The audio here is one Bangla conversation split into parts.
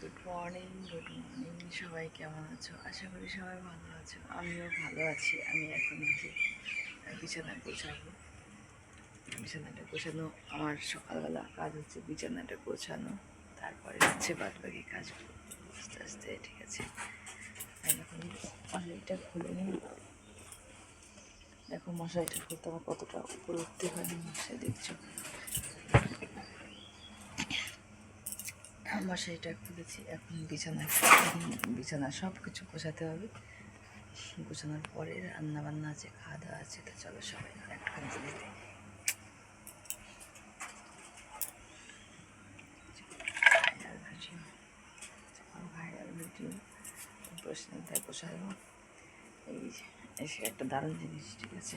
গুড মর্নিং সবাই কেমন আছো? আশা করি সবাই ভালো আছো, আমিও ভালো আছি। আমি এখন যে বিছানা গোছাবো, বিছানাটা গোছানো আমার সকালবেলা কাজ হচ্ছে, বিছানাটা গোছানো, তারপরে হচ্ছে বাদ বাকি কাজগুলো আস্তে আস্তে। ঠিক আছে, আমি এখন মশারিটা খুলে নিই। দেখো মশারিটা খুলতে আমার কতটা উপরে উঠতে হয়, মশারি দেখছো। মশারিটা খুলেছি, এখন বিছানা সব কিছু গোছাতে হবে। গোছানোর পরে রান্না বান্না আছে, খাওয়া দাওয়া আছে। তো চলো সবাই একটুখানি জিনিস দেখি। ভাইরাল ভিডিও প্রশ্নটায় বসাবো। এই একটা দারুণ জিনিস, ঠিক আছে,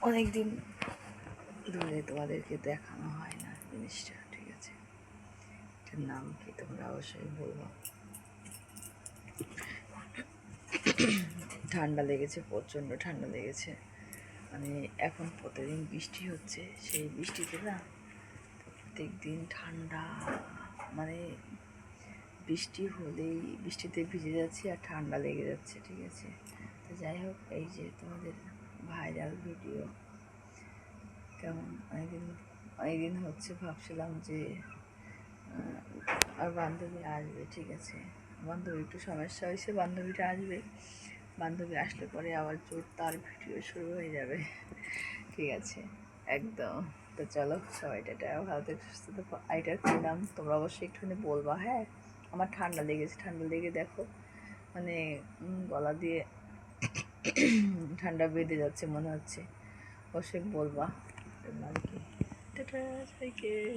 অনেক দিন ধরে তোমাদেরকে দেখানো হয় না জিনিসটা, ঠিক আছে। এটার নাম কি তোমরা অবশ্যই বলবো। ঠান্ডা লেগেছে, প্রচণ্ড ঠান্ডা লেগেছে। মানে এখন প্রতিদিন বৃষ্টি হচ্ছে, সেই বৃষ্টিতে না প্রত্যেক দিন ঠান্ডা, মানে বৃষ্টি হলেই বৃষ্টিতে ভিজে যাচ্ছি আর ঠান্ডা লেগে যাচ্ছে, ঠিক আছে। তো যাই হোক, এই যে তোমাদের ভাইরাল ভিডিও কেমন, অনেকদিন হচ্ছে ভাবছিলাম যে আর বান্ধবী আসবে, ঠিক আছে। বান্ধবী একটু সমস্যা হয়েছে, বান্ধবীটা আসবে, বান্ধবী আসলে পরে আবার জোর তার ভিডিও শুরু হয়ে যাবে, ঠিক আছে, একদম। তো চলো সবাই এটা ভালো থেকে সুস্থ থাকো। এটার কী নাম তোমরা অবশ্যই একটুখানি বলবা, হ্যাঁ। আমার ঠান্ডা লেগেছে, ঠান্ডা লেগে দেখো মানে গলা দিয়ে ঠান্ডা বেঁধে যাচ্ছে মনে হচ্ছে। অবশ্যই বলবা। টাটা সবাইকে।